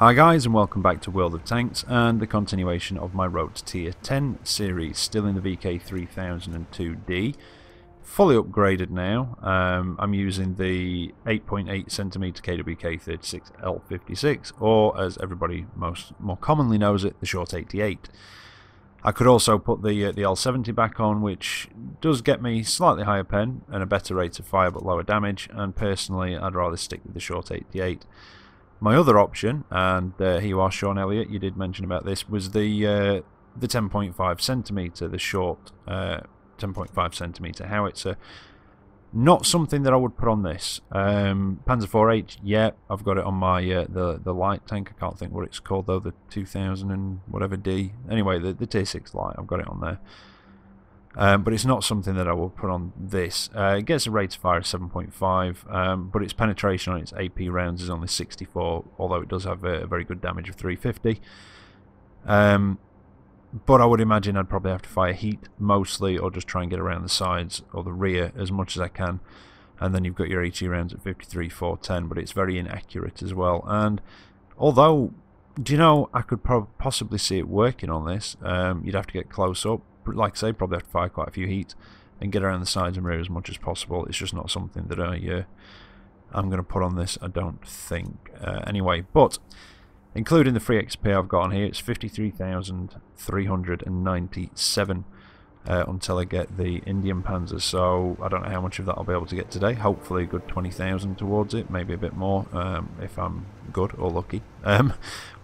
Hi guys, and welcome back to World of Tanks and the continuation of my Road to Tier 10 series, still in the VK3002D, fully upgraded now. I'm using the 8.8cm KWK 36L56, or as everybody more commonly knows it, the Short 88. I could also put the L70 back on, which does get me slightly higher pen and a better rate of fire but lower damage, and personally I'd rather stick with the Short 88. My other option, and here you are, Sean Elliott, you did mention about this, was the 10.5cm, the short 10.5cm howitzer. Not something that I would put on this. Panzer 4H, yeah, I've got it on my the light tank. I can't think what it's called though, the 2000 and whatever D. Anyway, the Tier 6 light, I've got it on there. But it's not something that I will put on this. It gets a rate of fire of 7.5, but its penetration on its AP rounds is only 64, although it does have a very good damage of 350. But I would imagine I'd probably have to fire heat mostly, or just try and get around the sides or the rear as much as I can. And then you've got your HE rounds at 53, 410, but it's very inaccurate as well. And although, do you know, I could possibly see it working on this. You'd have to get close up. Like I say, probably have to fire quite a few heat and get around the sides and rear as much as possible. It's just not something that I'm going to put on this, I don't think. Anyway, but including the free XP I've got on here, it's 53,397 until I get the Indian Panzers. So I don't know how much of that I'll be able to get today. Hopefully a good 20,000 towards it, maybe a bit more if I'm good or lucky.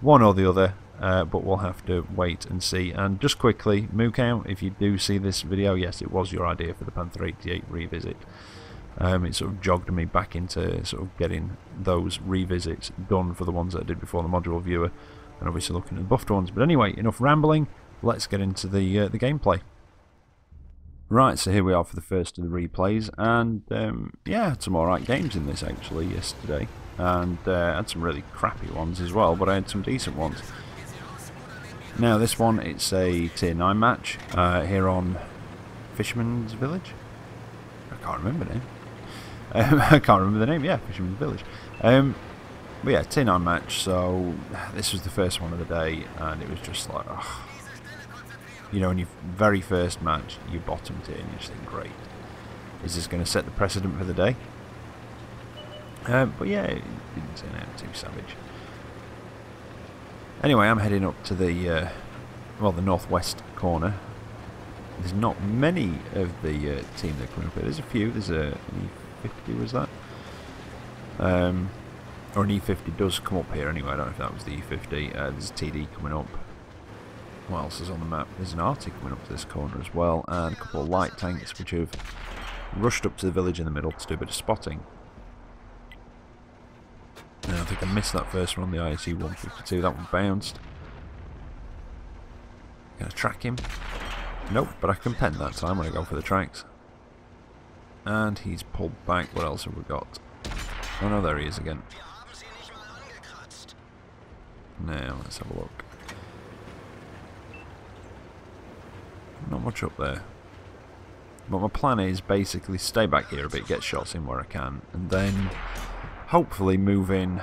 One or the other. But we'll have to wait and see. And just quickly, Mookow, if you do see this video, yes, it was your idea for the Panther 88 revisit. It sort of jogged me back into sort of getting those revisits done for the ones that I did before the module viewer, and obviously looking at the buffed ones. But anyway, enough rambling, let's get into the gameplay. Right, so here we are for the first of the replays, and yeah, I had some alright games in this actually yesterday, and I had some really crappy ones as well, but I had some decent ones. Now this one, it's a Tier 9 match here on Fishermans Village. I can't remember the name. I can't remember the name, yeah, Fisherman's Village. But yeah, Tier 9 match, so this was the first one of the day, and it was just like, oh. You know, in your very first match, you bottom tier, and you just think, great. Is this going to set the precedent for the day? But yeah, it didn't turn out too savage. Anyway, I'm heading up to the well, the northwest corner. There's not many of the team that come up here. There's a few. There's an E50, was that? Or an E50 does come up here anyway. I don't know if that was the E50. There's a TD coming up. What else is on the map? There's an Arctic coming up to this corner as well, and a couple of light tanks which have rushed up to the village in the middle to do a bit of spotting. I think I missed that first one on the ISU 152, that one bounced. Gonna track him? Nope, but I can pen that time when I go for the tracks. And he's pulled back. What else have we got? Oh no, there he is again. Now, let's have a look. Not much up there. But my plan is basically stay back here a bit, get shots in where I can, and then hopefully move in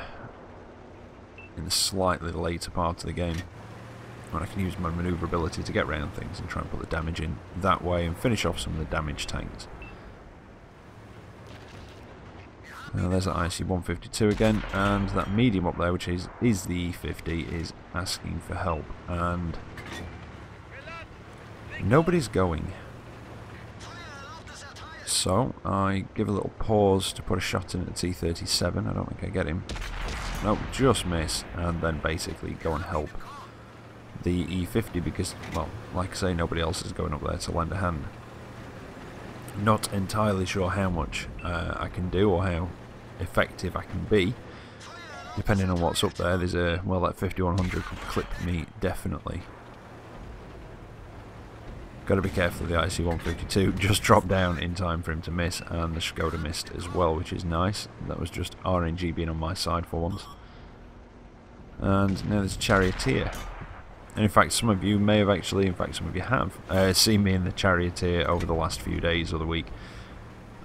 the slightly later part of the game when I can use my manoeuvrability to get around things and try and put the damage in that way and finish off some of the damaged tanks. Now there's that IC 152 again, and that medium up there, which is the E50, is asking for help, and nobody's going. So I give a little pause to put a shot in at the T-37. I don't think I get him. Nope, just miss, and then basically go and help the E50 because, well, like I say, nobody else is going up there to lend a hand. Not entirely sure how much I can do or how effective I can be, depending on what's up there. There's a, well, that 5100 could clip me definitely. Got to be careful of the IC-152, just dropped down in time for him to miss, and the Skoda missed as well, which is nice. That was just RNG being on my side for once. And now there's a Charioteer. And in fact, some of you may have actually, in fact some of you have, seen me in the Charioteer over the last few days or the week.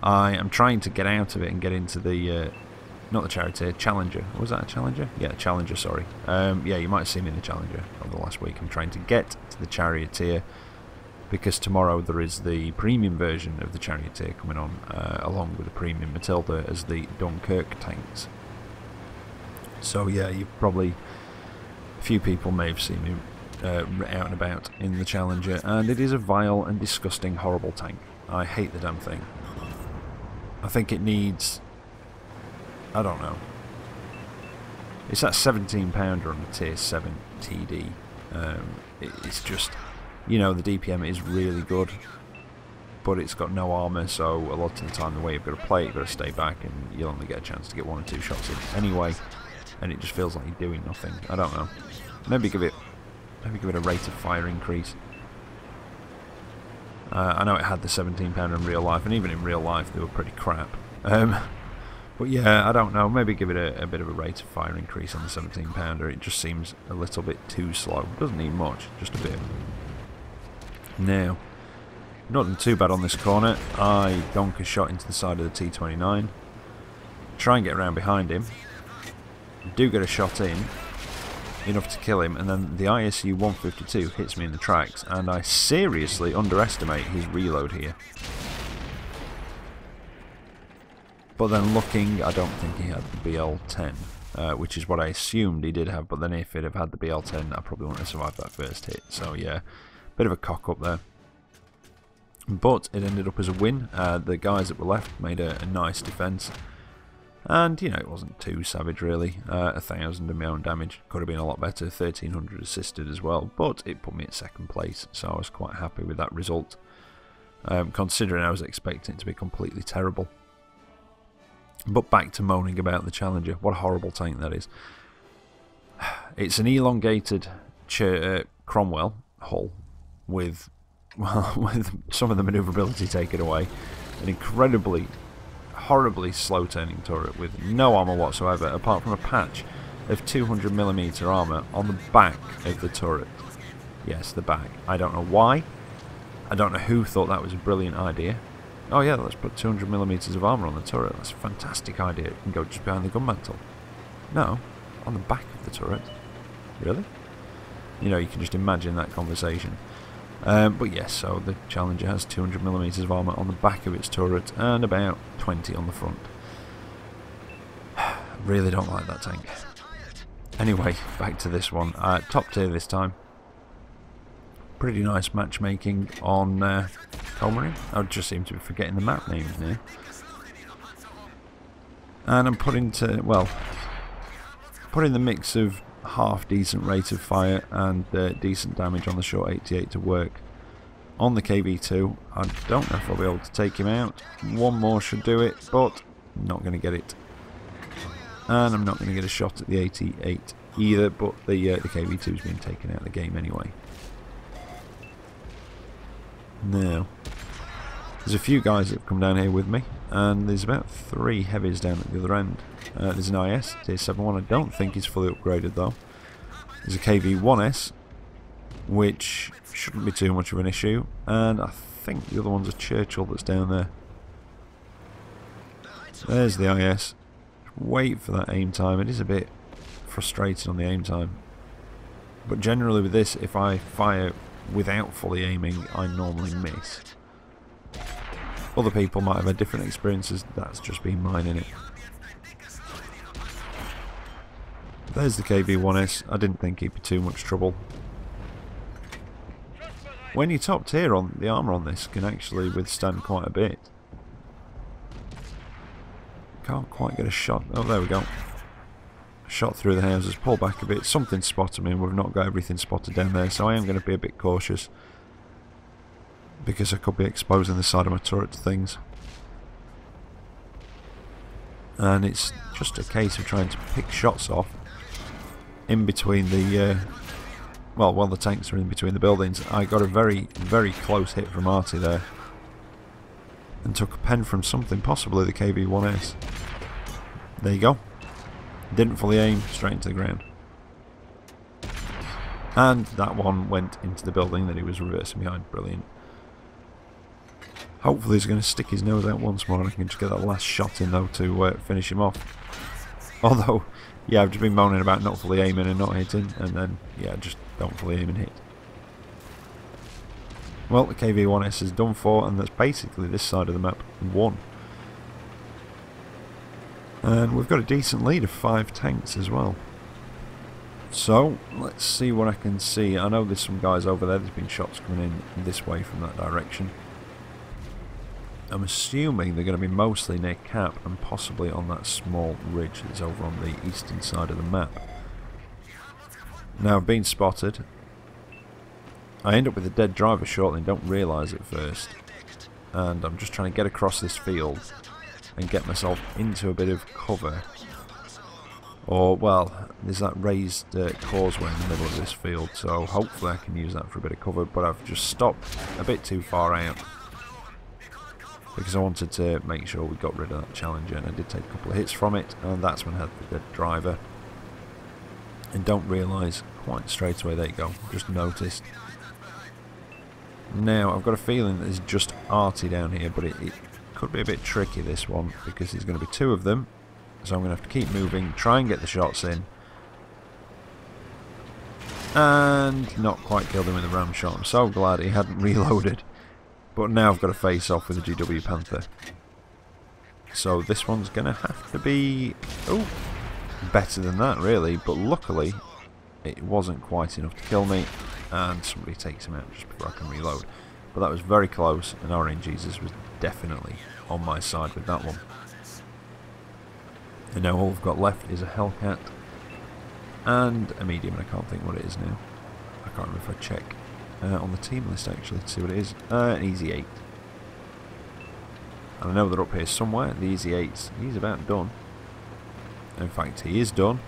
I am trying to get out of it and get into the not the Charioteer, Challenger. Was that a Challenger? Yeah, Challenger, sorry. Yeah, you might have seen me in the Challenger over the last week. I'm trying to get to the Charioteer because tomorrow there is the premium version of the Charioteer coming on, along with the premium Matilda as the Dunkirk tanks. So yeah, you've probably, a few people may have seen me out and about in the Challenger, and it is a vile and disgusting, horrible tank. I hate the damn thing. I think it needs, I don't know, it's that 17 pounder on the tier 7 TD. It's just, you know, the DPM is really good, but it's got no armour, so a lot of the time the way you've got to play it, you've got to stay back and you'll only get a chance to get 1 or 2 shots in anyway, and it just feels like you're doing nothing. I don't know. Maybe give it a rate of fire increase. I know it had the 17 pounder in real life, and even in real life they were pretty crap. But yeah, I don't know, maybe give it a bit of a rate of fire increase on the 17 pounder. It just seems a little bit too slow. It doesn't need much, just a bit. Now, not done too bad on this corner. I donk a shot into the side of the T-29. Try and get around behind him. Do get a shot in, enough to kill him, and then the ISU 152 hits me in the tracks, and I seriously underestimate his reload here. But then looking, I don't think he had the BL-10, which is what I assumed he did have, but then if he'd have had the BL-10, I probably wouldn't have survived that first hit. So yeah, bit of a cock up there. But it ended up as a win. The guys that were left made a nice defence. And, you know, it wasn't too savage really. 1,000 of my own damage. Could have been a lot better. 1,300 assisted as well. But it put me at 2nd place, so I was quite happy with that result. Considering I was expecting it to be completely terrible. But back to moaning about the Challenger. What a horrible tank that is. It's an elongated Cromwell hull with, well, with some of the manoeuvrability taken away. An incredibly, horribly slow turning turret with no armour whatsoever, apart from a patch of 200mm armour on the back of the turret. Yes, the back. I don't know why. I don't know who thought that was a brilliant idea. Oh yeah, let's put 200mm of armour on the turret. That's a fantastic idea. It can go just behind the gun mantle. No, on the back of the turret. Really? You know, you can just imagine that conversation. But yes, so the Challenger has 200mm of armour on the back of its turret and about 20 on the front. Really don't like that tank. Anyway, back to this one. Top tier this time. Pretty nice matchmaking on Comarin. I just seem to be forgetting the map names now. And I'm putting the mix of half decent rate of fire and decent damage on the short 88 to work. On the KV2, I don't know if I'll be able to take him out. 1 more should do it, but I'm not going to get it. And I'm not going to get a shot at the 88 either, but the KV2's been taken out of the game anyway. Now, there's a few guys that have come down here with me, and there's about 3 heavies down at the other end. There's an IS, tier 7-1, I don't think he's fully upgraded though. There's a KV-1S, which shouldn't be too much of an issue, and I think the other one's a Churchill that's down there. There's the IS. Wait for that aim time. It is a bit frustrating on the aim time. But generally with this, if I fire without fully aiming, I normally miss. Other people might have had different experiences, that's just been mine in it. There's the KV-1S, I didn't think he'd be too much trouble. When you're top tier, on the armour on this can actually withstand quite a bit. Can't quite get a shot, oh there we go. Shot through the houses, pull back a bit, something spotted me and we've not got everything spotted down there, so I am going to be a bit cautious because I could be exposing the side of my turret to things. And it's just a case of trying to pick shots off in between the well, while the tanks are in between the buildings. I got a very, very close hit from Artie there and took a pen from something, possibly the KV-1S. There you go. Didn't fully aim, straight into the ground. And that one went into the building that he was reversing behind. Brilliant. Hopefully he's going to stick his nose out once more and I can just get that last shot in though to finish him off. Although, yeah, I've just been moaning about not fully aiming and not hitting, and then, yeah, just don't fully aim and hit. Well, the KV-1S is done for, and that's basically this side of the map won. And we've got a decent lead of 5 tanks as well. So, let's see what I can see. I know there's some guys over there. There's been shots coming in this way from that direction. I'm assuming they're going to be mostly near Cap and possibly on that small ridge that's over on the eastern side of the map. Now, I've been spotted. I end up with a dead driver shortly and don't realise it first. And I'm just trying to get across this field and get myself into a bit of cover. Or, well, there's that raised causeway in the middle of this field, so hopefully I can use that for a bit of cover, but I've just stopped a bit too far out because I wanted to make sure we got rid of that Challenger, and I did take a couple of hits from it, and that's when I had the dead driver. And don't realise quite straight away, there you go, just noticed. Now, I've got a feeling that there's just arty down here, but it could be a bit tricky, this one, because there's going to be 2 of them. So I'm going to have to keep moving, try and get the shots in. And not quite killed him with a ram shot. I'm so glad he hadn't reloaded. But now I've got to face off with a GW Panther. So this one's going to have to be better than that, really. But luckily, it wasn't quite enough to kill me. And somebody takes him out just before I can reload. But that was very close, and Orange Jesus was definitely on my side with that one. And now all we've got left is a Hellcat and a medium, and I can't think what it is now. I can't remember if I check on the team list actually to see what it is. An Easy 8. And I know they're up here somewhere. The Easy 8's, he's about done. In fact, he is done.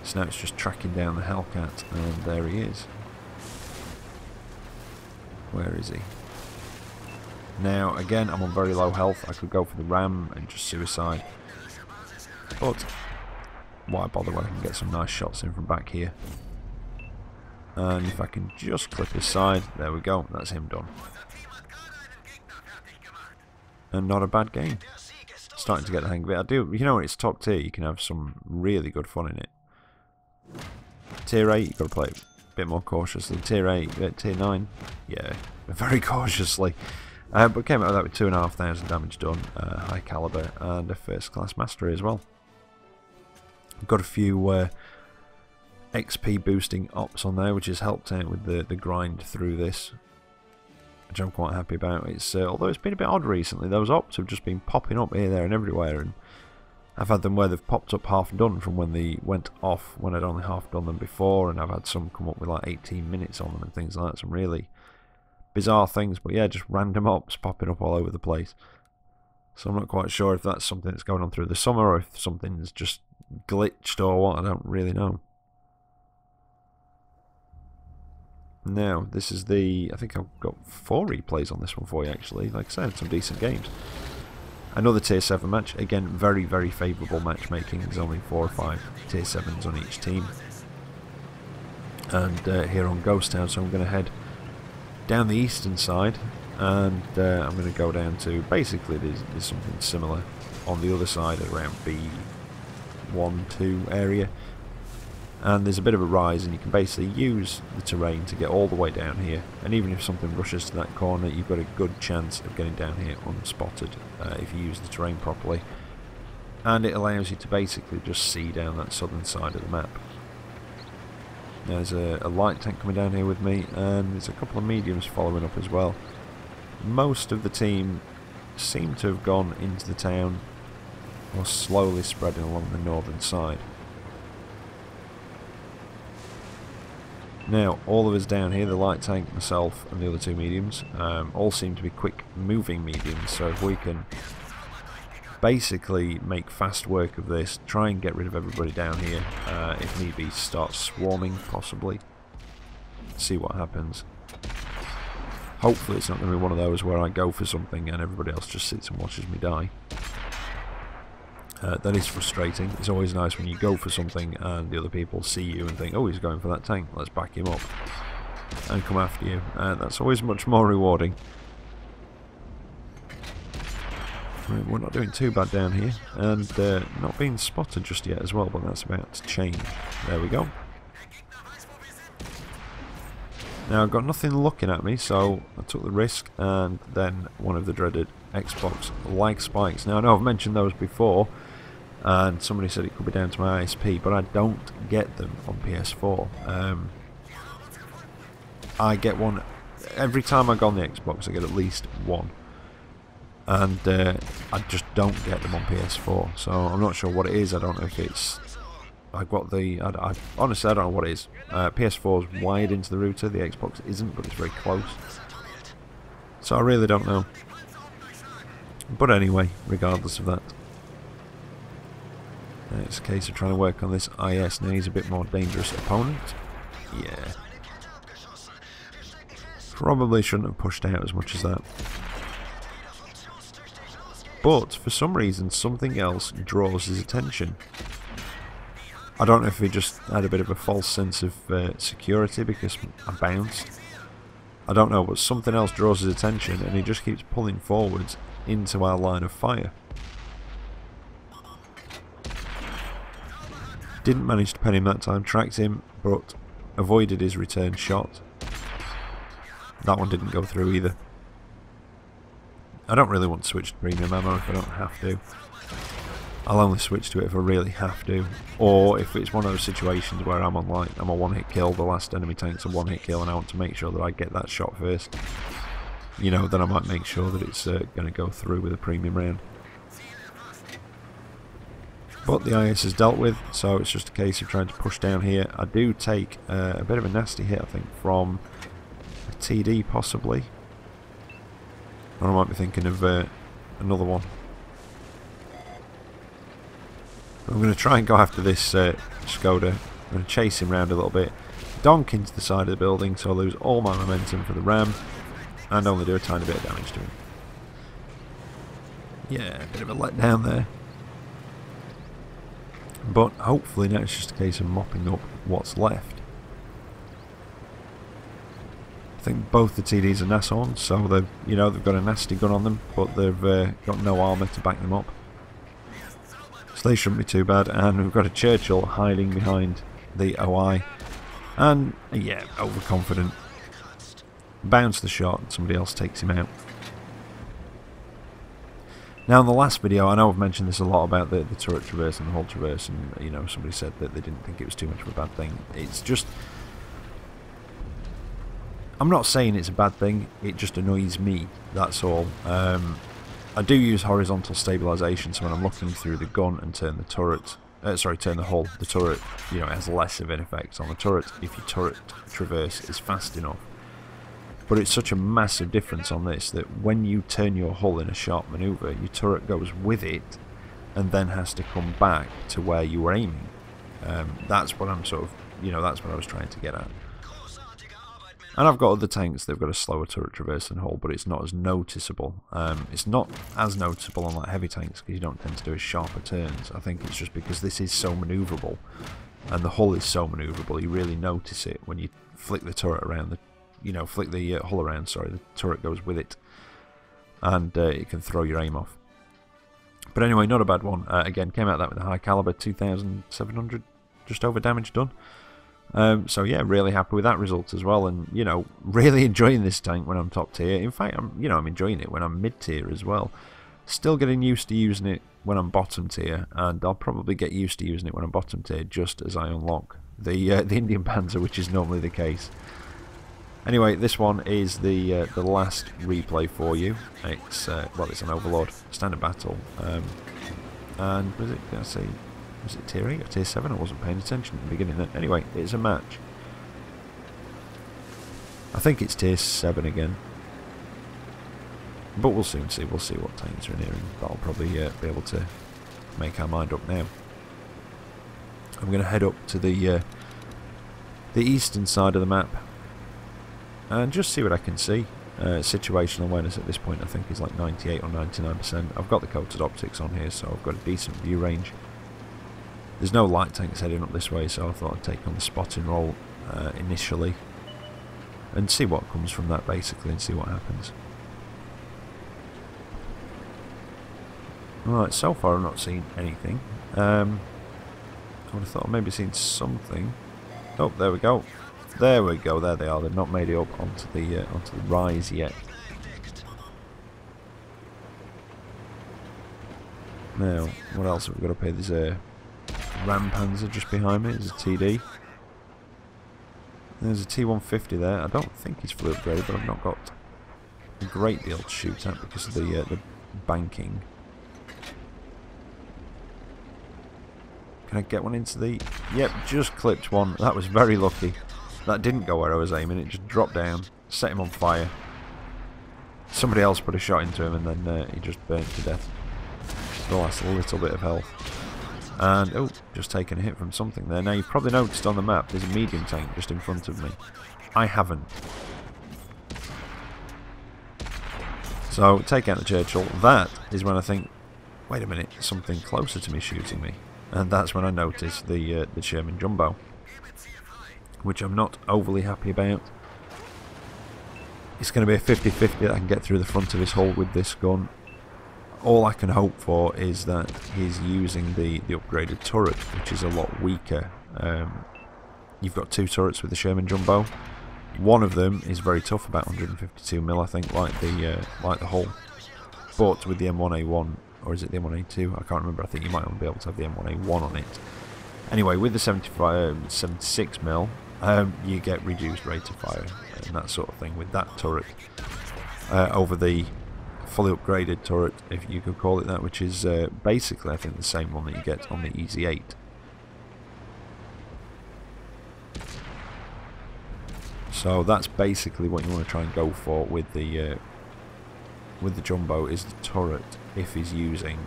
So now it's just tracking down the Hellcat, and there he is. Where is he? Now, again, I'm on very low health. I could go for the ram and just suicide. But why bother when I can get some nice shots in from back here? And if I can just clip his side, there we go, that's him done. And not a bad game. Starting to get the hang of it. You know, when it's top tier, you can have some really good fun in it. Tier 8, you've got to play it a bit more cautiously. Tier 8, Tier 9, yeah, very cautiously. But came out of that with 2,500 damage done, high caliber, and a first class mastery as well. Got a few XP boosting ops on there, which has helped out with the grind through this, which I'm quite happy about. It's although it's been a bit odd recently, those ops have just been popping up here, there and everywhere, and I've had them where they've popped up half done from when they went off, when I'd only half done them before, and I've had some come up with like 18 minutes on them and things like that, some really bizarre things, but yeah, just random ops popping up all over the place. So I'm not quite sure if that's something that's going on through the summer, or if something's just glitched or what, I don't really know. Now, this is I think I've got 4 replays on this one for you actually. Like I said, some decent games. Another Tier 7 match, again very, very favourable matchmaking. There's only 4 or 5 Tier 7s on each team. And here on Ghost Town, so I'm going to head down the eastern side, and I'm going to go down to, basically there's something similar on the other side around B1, 2 area, and there's a bit of a rise, and you can basically use the terrain to get all the way down here, and even if something rushes to that corner, you've got a good chance of getting down here unspotted if you use the terrain properly, and it allows you to basically just see down that southern side of the map. There's a light tank coming down here with me, and there's a couple of mediums following up as well. Most of the team seem to have gone into the town, or slowly spreading along the northern side. Now, all of us down here, the light tank, myself and the other 2 mediums, all seem to be quick moving mediums, so if we can basically make fast work of this, try and get rid of everybody down here, if need be start swarming possibly, see what happens. Hopefully it's not going to be one of those where I go for something and everybody else just sits and watches me die. That is frustrating. It's always nice when you go for something and the other people see you and think, oh, he's going for that tank, let's back him up, and come after you. That's always much more rewarding. We're not doing too bad down here, and not being spotted just yet as well, but that's about to change. There we go. Now I've got nothing looking at me, so I took the risk, and then one of the dreaded Xbox lag spikes. Now I know I've mentioned those before, and somebody said it could be down to my ISP, but I don't get them on PS4. I get one every time I go on the Xbox. I get at least one, and I just don't get them on PS4. So I'm not sure what it is. I don't know if it's I got the. I honestly I don't know what it is. PS4 is wired into the router. The Xbox isn't, but it's very close. So I really don't know. But anyway, regardless of that, it's a case of trying to work on this IS. Now he's a bit more dangerous opponent. Yeah. Probably shouldn't have pushed out as much as that. But for some reason, something else draws his attention. I don't know if he just had a bit of a false sense of security because I bounced. I don't know, but something else draws his attention and he just keeps pulling forwards into our line of fire. Didn't manage to pen him that time, tracked him, but avoided his return shot. That one didn't go through either. I don't really want to switch to premium ammo if I don't have to. I'll only switch to it if I really have to, or if it's one of those situations where I'm on a one-hit kill, the last enemy tank's a one-hit kill, and I want to make sure that I get that shot first. You know, then I might make sure that it's going to go through with a premium round. But the IS is dealt with, so it's just a case of trying to push down here. I do take a bit of a nasty hit, I think, from a TD possibly. Or I might be thinking of another one. I'm going to try and go after this Skoda. I'm going to chase him around a little bit, donk into the side of the building so I lose all my momentum for the ram, and only do a tiny bit of damage to him. Yeah, a bit of a letdown there. But hopefully now it's just a case of mopping up what's left. I think both the TDs are Nashorns, so they've got a nasty gun on them, but they've got no armour to back them up. So they shouldn't be too bad, and we've got a Churchill hiding behind the OI, and yeah, overconfident. Bounce the shot, and somebody else takes him out. Now in the last video, I know I've mentioned this a lot about the turret traverse and the hull traverse, and somebody said that they didn't think it was too much of a bad thing. It's just, I'm not saying it's a bad thing, it just annoys me, that's all. I do use horizontal stabilisation, so when I'm looking through the gun and turn the turret, turn the hull, the turret, it has less of an effect on the turret if your turret traverse is fast enough. But it's such a massive difference on this that when you turn your hull in a sharp manoeuvre, your turret goes with it and then has to come back to where you were aiming. That's what I'm sort of, that's what I was trying to get at. And I've got other tanks that have got a slower turret traverse and hull, but it's not as noticeable. It's not as noticeable on like heavy tanks because you don't tend to do as sharper turns. I think it's just because this is so manoeuvrable, and the hull is so manoeuvrable. You really notice it when you flick the turret around. Flick the hull around. Sorry, the turret goes with it, and it can throw your aim off. But anyway, not a bad one. Again, came out of that with a high caliber, 2,700, just over damage done. So yeah, really happy with that result as well, and really enjoying this tank when I'm top tier. In fact, I'm enjoying it when I'm mid tier as well. Still getting used to using it when I'm bottom tier, and I'll probably get used to using it when I'm bottom tier just as I unlock the Indian Panzer, which is normally the case. Anyway, this one is the last replay for you. It's it's an Overlord standard battle, and was it? Did I say? Was it tier 8 or tier 7? I wasn't paying attention at the beginning then. Anyway, it's a match. I think it's tier 7 again. But we'll soon see. We'll see what tanks are in here, and that'll probably be able to make our mind up now. I'm going to head up to the eastern side of the map and just see what I can see. Situational awareness at this point I think is like 98 or 99%. I've got the coated optics on here, so I've got a decent view range. There's no light tanks heading up this way, so I thought I'd take on the spotting roll initially and see what comes from that basically, and see what happens. Right, so far I've not seen anything. I would have thought I'd maybe seen something. Oh, there we go. There we go. There they are. They've not made it up onto the rise yet. Now, what else have we got up here? There's a Ram Panzer just behind me. There's a TD. There's a T150 there. I don't think it's fully upgraded, but I've not got a great deal to shoot at because of the banking. Can I get one into the... Yep, just clipped one. That was very lucky. That didn't go where I was aiming. It just dropped down, set him on fire. Somebody else put a shot into him and then he just burnt to death. The last little bit of health. And, oh, just taken a hit from something there. Now, you've probably noticed on the map there's a medium tank just in front of me. I haven't. So, take out the Churchill. That is when I think, wait a minute, something closer to me shooting me. And that's when I noticed the Sherman Jumbo, which I'm not overly happy about. It's going to be a 50-50 that I can get through the front of his hull with this gun. All I can hope for is that he's using the upgraded turret, which is a lot weaker. You've got two turrets with the Sherman Jumbo. One of them is very tough, about 152mm, I think, like the hull. But with the M1A1, or is it the M1A2? I can't remember. I think you might be able to have the M1A1 on it. Anyway, with the 76mm, you get reduced rate of fire and that sort of thing with that turret over the fully upgraded turret, if you could call it that, which is basically, I think, the same one that you get on the Easy 8. So that's basically what you want to try and go for with the Jumbo, is the turret, if he's using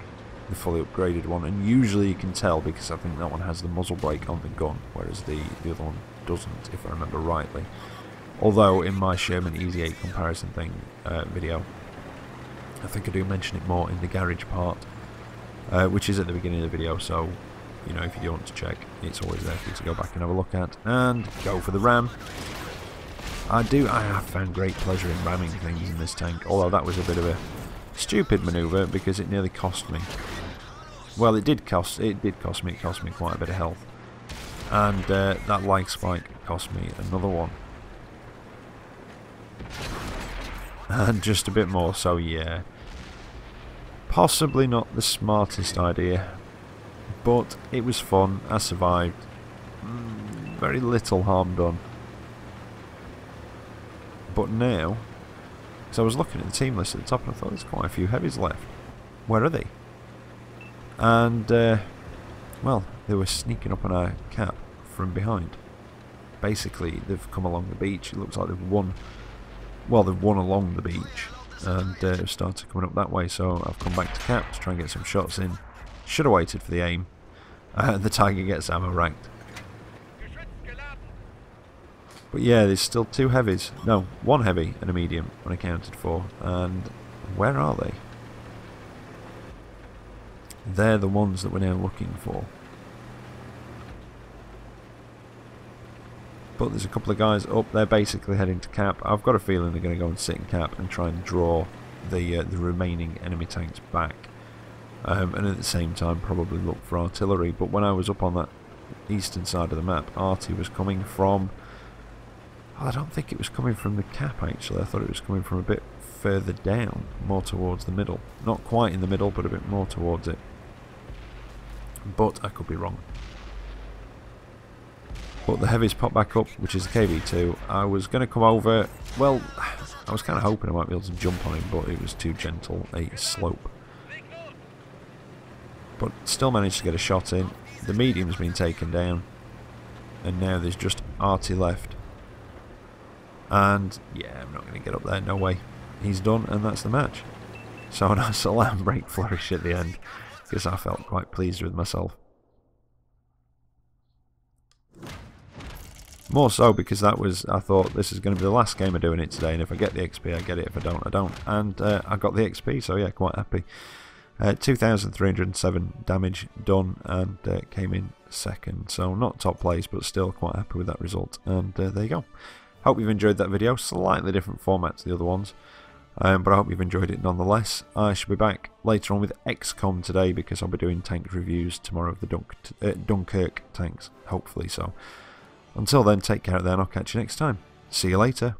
the fully upgraded one. And usually you can tell because I think that one has the muzzle brake on the gun, whereas the other one doesn't, if I remember rightly. Although in my Sherman Easy 8 comparison thing video, I think I do mention it more in the garage part, which is at the beginning of the video, so you know, if you do want to check, it's always there for you to go back and have a look at. And go for the ram. I have found great pleasure in ramming things in this tank, although that was a bit of a stupid manoeuvre because it nearly cost me. Well, it did cost me quite a bit of health. And that lag spike cost me another one. And just a bit more, so yeah. Possibly not the smartest idea, but it was fun. I survived. Very little harm done. But now, so I was looking at the team list at the top and I thought there's quite a few heavies left. Where are they? And, well, they were sneaking up on our cap from behind. Basically, they've come along the beach. It looks like they've won. Well, they've won along the beach and started coming up that way. So I've come back to cap to try and get some shots in. Should have waited for the aim. The Tiger gets ammo ranked. But yeah, there's still two heavies. No, one heavy and a medium unaccounted for. And where are they? They're the ones that we're now looking for. But there's a couple of guys up there basically heading to cap. I've got a feeling they're going to go and sit in cap and try and draw the remaining enemy tanks back. And at the same time probably look for artillery. But when I was up on that eastern side of the map, arty was coming from... I don't think it was coming from the cap actually. I thought it was coming from a bit further down, more towards the middle. Not quite in the middle, but a bit more towards it. But I could be wrong. But the heavies popped back up, which is the KV2. I was going to come over, well, I was kind of hoping I might be able to jump on him, but it was too gentle a slope. But still managed to get a shot in. The medium's been taken down. And now there's just arty left. And yeah, I'm not going to get up there, no way. He's done, and that's the match. So a nice alarm break flourish at the end, because I felt quite pleased with myself. More so because that was, I thought this is going to be the last game of doing it today, and if I get the XP I get it, if I don't I don't. And I got the XP, so yeah, quite happy. 2,307 damage done, and came in second, so not top place, but still quite happy with that result. And there you go. Hope you've enjoyed that video. Slightly different format to the other ones. But I hope you've enjoyed it nonetheless. I shall be back later on with XCOM today because I'll be doing tank reviews tomorrow of the Dunkirk tanks, hopefully so. Until then, take care out there and I'll catch you next time. See you later.